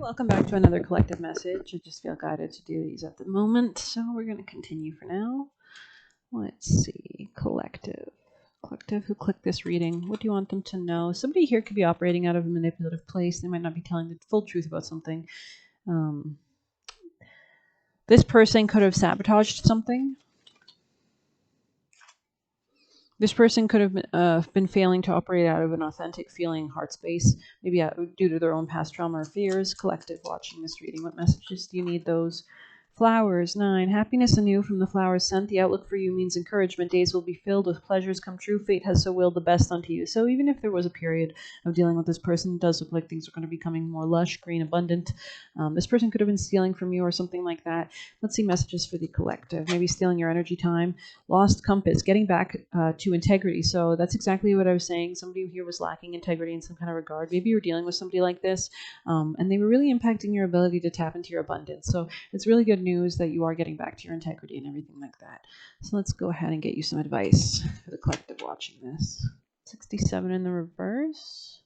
welcome back to another collective message. I just feel guided to do these at the moment, so we're going to continue for now. Let's see. Collective. Collective who clicked this reading. What do you want them to know? Somebody here could be operating out of a manipulative place. They might not be telling the full truth about something. This person could have sabotaged something. This person could have been failing to operate out of an authentic feeling, heart space, maybe due to their own past trauma or fears. Collective watching this reading. What messages do you need? Those flowers. 9. Happiness anew from the flowers sent. The outlook for you means encouragement. Days will be filled with pleasures come true. Fate has so willed the best unto you. So even if there was a period of dealing with this person, it does look like things are going to be becoming more lush, green, abundant. This person could have been stealing from you or something like that. Let's see messages for the collective. Maybe stealing your energy, time. Lost compass. Getting back to integrity. So that's exactly what I was saying. Somebody here was lacking integrity in some kind of regard. Maybe you were dealing with somebody like this, and they were really impacting your ability to tap into your abundance. So it's really good news that you are getting back to your integrity and everything like that. So let's go ahead and get you some advice for the collective watching this. 67 in the reverse.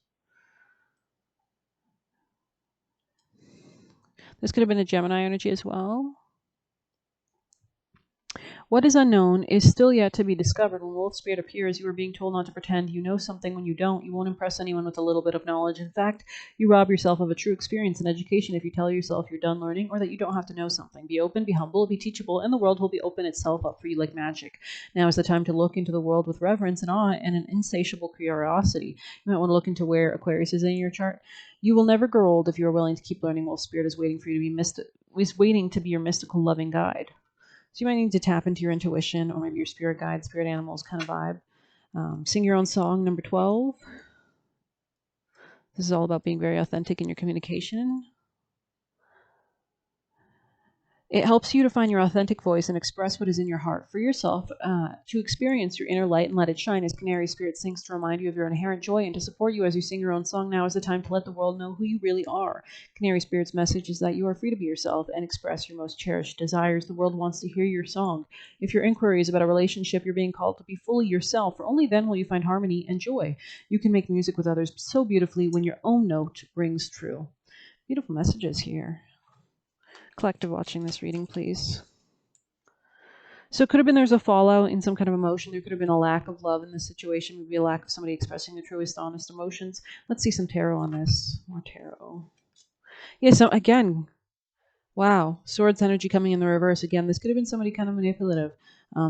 This could have been a Gemini energy as well. What is unknown is still yet to be discovered. When Wolf Spirit appears, you are being told not to pretend you know something when you don't. You won't impress anyone with a little bit of knowledge. In fact, you rob yourself of a true experience and education if you tell yourself you're done learning or that you don't have to know something. Be open, be humble, be teachable, and the world will be open itself up for you like magic. Now is the time to look into the world with reverence and awe and an insatiable curiosity. You might want to look into where Aquarius is in your chart. You will never grow old if you are willing to keep learning. Wolf Spirit is waiting for you to be waiting to be your mystical, loving guide. So you might need to tap into your intuition or maybe your spirit guide, spirit animals kind of vibe. Sing your own song, number 12. This is all about being very authentic in your communication. It helps you to find your authentic voice and express what is in your heart for yourself, to experience your inner light and let it shine as Canary Spirit sings to remind you of your inherent joy and to support you as you sing your own song. Now is the time to let the world know who you really are. Canary Spirit's message is that you are free to be yourself and express your most cherished desires. The world wants to hear your song. If your inquiry is about a relationship, you're being called to be fully yourself, for only then will you find harmony and joy. You can make music with others so beautifully when your own note rings true. Beautiful messages here. Collective watching this reading, please. So it could have been there's a fallout in some kind of emotion. There could have been a lack of love in this situation. Maybe a lack of somebody expressing the truest, honest emotions. Let's see some tarot on this. More tarot. Yeah, so again, wow. Swords energy coming in the reverse. Again, this could have been somebody kind of manipulative.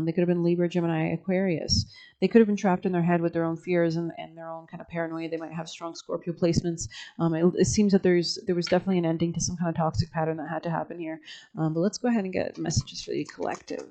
They could have been Libra, Gemini, Aquarius. They could have been trapped in their head with their own fears and their own kind of paranoia. They might have strong Scorpio placements. It seems that there was definitely an ending to some kind of toxic pattern that had to happen here. But let's go ahead and get messages for the collective.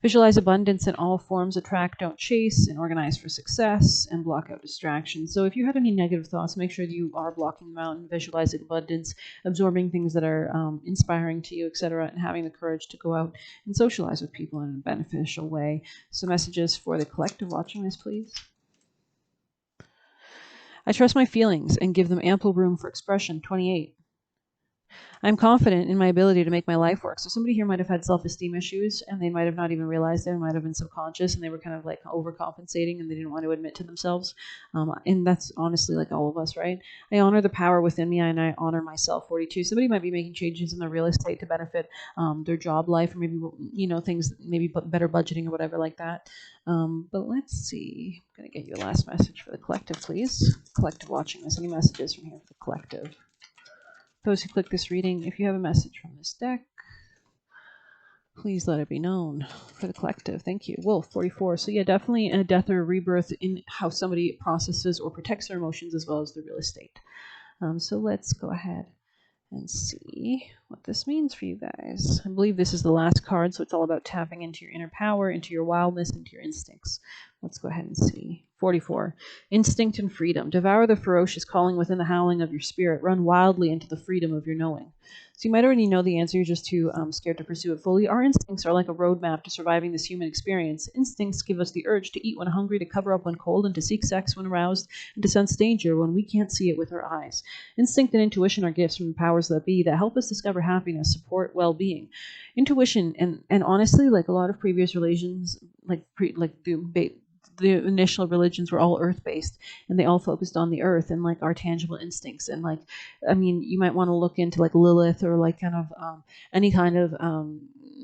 Visualize abundance in all forms, attract, don't chase, and organize for success, and block out distractions. So if you had any negative thoughts, make sure that you are blocking them out and visualizing abundance, absorbing things that are inspiring to you, etc., and having the courage to go out and socialize with people in a beneficial way. So messages for the collective watching this, please. I trust my feelings and give them ample room for expression. 28. I'm confident in my ability to make my life work. So somebody here might have had self-esteem issues and they might have not even realized it. It might have been subconscious and they were kind of like overcompensating and they didn't want to admit to themselves. And that's honestly like all of us, right? I honor the power within me and I honor myself. 42. Somebody might be making changes in their real estate to benefit their job life or maybe, things, maybe better budgeting or whatever like that. But let's see. I'm going to get you a last message for the collective, please. Collective watching this. Any messages from here for the collective? Those who click this reading, if you have a message from this deck, please let it be known for the collective. Thank you. Wolf, 44. So yeah, definitely a death or a rebirth in how somebody processes or protects their emotions as well as the real estate. So let's go ahead and see what this means for you guys. I believe this is the last card, so it's all about tapping into your inner power, into your wildness, into your instincts. Let's go ahead and see. 44. Instinct and freedom. Devour the ferocious calling within the howling of your spirit. Run wildly into the freedom of your knowing. So you might already know the answer, you're just too scared to pursue it fully. Our instincts are like a roadmap to surviving this human experience. Instincts give us the urge to eat when hungry, to cover up when cold, and to seek sex when aroused, and to sense danger when we can't see it with our eyes. Instinct and intuition are gifts from the powers that be that help us discover happiness, support well-being. Intuition and honestly, like a lot of previous relations, the initial religions were all earth-based, and they all focused on the earth and like our tangible instincts. And like, I mean, you might want to look into like Lilith or like kind of any kind of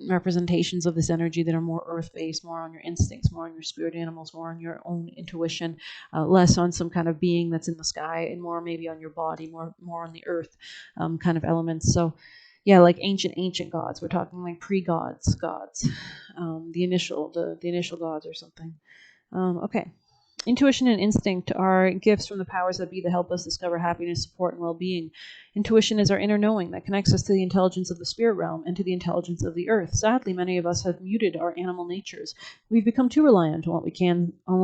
representations of this energy that are more earth-based, more on your instincts, more on your spirit animals, more on your own intuition, less on some kind of being that's in the sky, and more maybe on your body, more on the earth kind of elements. So yeah, like ancient gods. We're talking like pre-gods, the initial gods or something. Okay. Intuition and instinct are gifts from the powers that be that help us discover happiness, support, and well-being. Intuition is our inner knowing that connects us to the intelligence of the spirit realm and to the intelligence of the earth. Sadly, many of us have muted our animal natures. We've become too reliant on what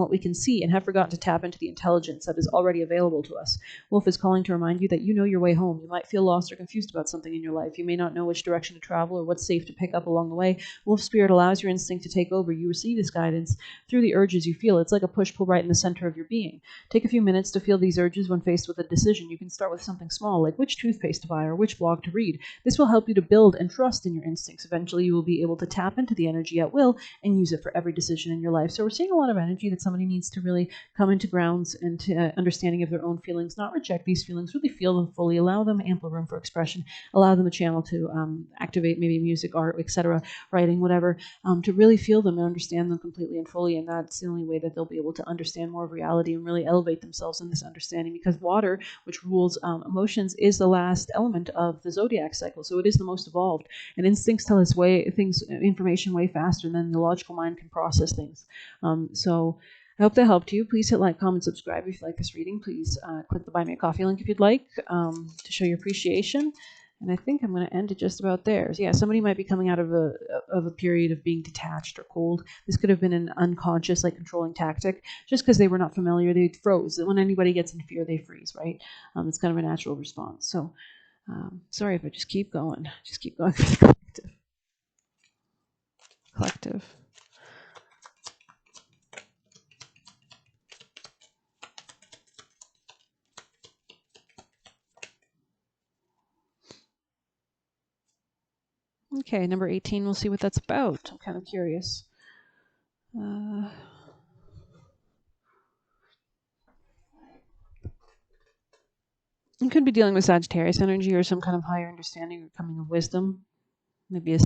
we can see, and have forgotten to tap into the intelligence that is already available to us. Wolf is calling to remind you that you know your way home. You might feel lost or confused about something in your life. You may not know which direction to travel or what's safe to pick up along the way. Wolf spirit allows your instinct to take over. You receive this guidance through the urges you feel. It's like a push-pull right in the center of your being. Take a few minutes to feel these urges when faced with a decision. You can start with something small, like which toothpaste to buy or which blog to read. This will help you to build and trust in your instincts. Eventually, you will be able to tap into the energy at will and use it for every decision in your life. So we're seeing a lot of energy that somebody needs to really come into grounds and to understanding of their own feelings, not reject these feelings, really feel them fully, allow them ample room for expression, allow them a channel to activate maybe music, art, etc., writing, whatever, to really feel them and understand them completely and fully. And that's the only way that they'll be able to understand more of reality and really elevate themselves in this understanding, because water, which rules emotions, is the last element of the zodiac cycle, so it is the most evolved, and instincts tell us information way faster than the logical mind can process things. So I hope that helped you. Please hit like, comment, subscribe if you like this reading. Please click the Buy Me a Coffee link if you'd like, to show your appreciation. And I think I'm going to end it just about there. So yeah, somebody might be coming out of a period of being detached or cold. This could have been an unconscious, like, controlling tactic. Just because they were not familiar, they froze. When anybody gets in fear, they freeze, right? It's kind of a natural response. So sorry if I just keep going. Just keep going for the collective. Okay, number 18, we'll see what that's about. I'm kind of curious. You could be dealing with Sagittarius energy or some kind of higher understanding or coming of wisdom. Maybe a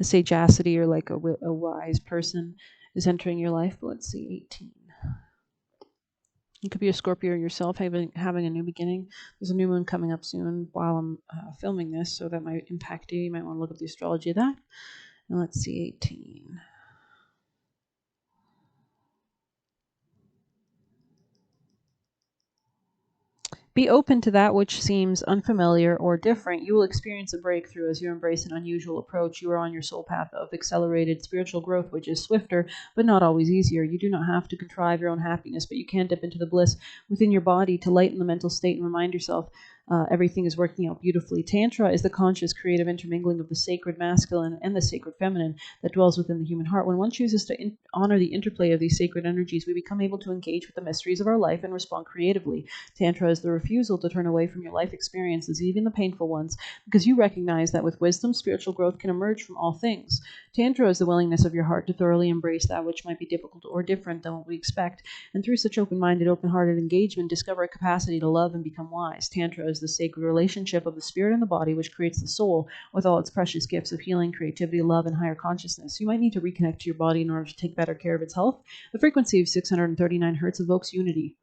sagacity or like a wise person is entering your life. But let's see, 18. You could be a Scorpio yourself, having a new beginning. There's a new moon coming up soon while I'm filming this, so that might impact you. You might want to look at the astrology of that. And let's see, 18. Be open to that which seems unfamiliar or different. You will experience a breakthrough as you embrace an unusual approach. You are on your soul path of accelerated spiritual growth, which is swifter, but not always easier. You do not have to contrive your own happiness, but you can dip into the bliss within your body to lighten the mental state and remind yourself everything is working out beautifully. Tantra is the conscious, creative intermingling of the sacred masculine and the sacred feminine that dwells within the human heart. When one chooses to honor the interplay of these sacred energies, we become able to engage with the mysteries of our life and respond creatively. Tantra is the refusal to turn away from your life experiences, even the painful ones, because you recognize that with wisdom, spiritual growth can emerge from all things. Tantra is the willingness of your heart to thoroughly embrace that which might be difficult or different than what we expect, and through such open-minded, open-hearted engagement, discover a capacity to love and become wise. Tantra is the sacred relationship of the spirit and the body, which creates the soul with all its precious gifts of healing, creativity, love, and higher consciousness. You might need to reconnect to your body in order to take better care of its health. The frequency of 639 Hz evokes unity.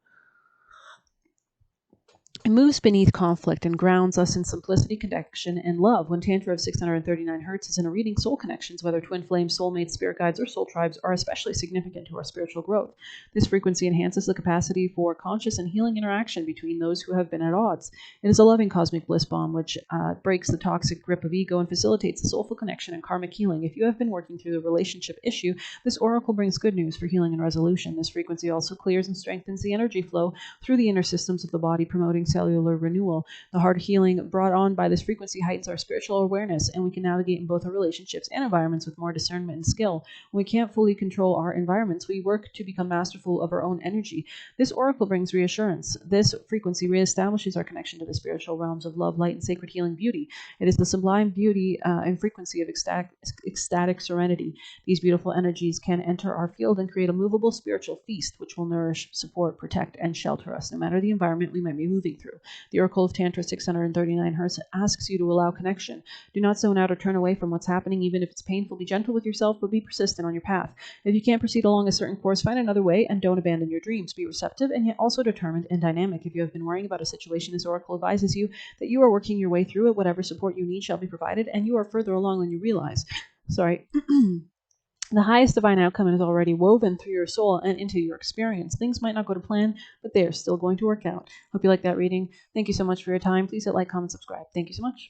It moves beneath conflict and grounds us in simplicity, connection, and love. When Tantra of 639 Hz is in a reading, soul connections, whether twin flames, soulmates, spirit guides, or soul tribes, are especially significant to our spiritual growth. This frequency enhances the capacity for conscious and healing interaction between those who have been at odds. It is a loving cosmic bliss bomb which breaks the toxic grip of ego and facilitates the soulful connection and karmic healing. If you have been working through the relationship issue, this oracle brings good news for healing and resolution. This frequency also clears and strengthens the energy flow through the inner systems of the body, promoting cellular renewal. The heart healing brought on by this frequency heightens our spiritual awareness, and we can navigate in both our relationships and environments with more discernment and skill. When we can't fully control our environments, we work to become masterful of our own energy. This oracle brings reassurance. This frequency reestablishes our connection to the spiritual realms of love, light, and sacred healing beauty. It is the sublime beauty and frequency of ecstatic serenity. These beautiful energies can enter our field and create a movable spiritual feast, which will nourish, support, protect, and shelter us, no matter the environment we might be moving through. The Oracle of Tantra 639 Hz asks you to allow connection. Do not zone out or turn away from what's happening, even if it's painful. Be gentle with yourself, but be persistent on your path. If you can't proceed along a certain course, find another way, and don't abandon your dreams. Be receptive and yet also determined and dynamic. If you have been worrying about a situation, this oracle advises you that you are working your way through it. Whatever support you need shall be provided, and you are further along than you realize. Sorry. The highest divine outcome is already woven through your soul and into your experience. Things might not go to plan, but they are still going to work out. Hope you like that reading. Thank you so much for your time. Please hit like, comment, subscribe. Thank you so much.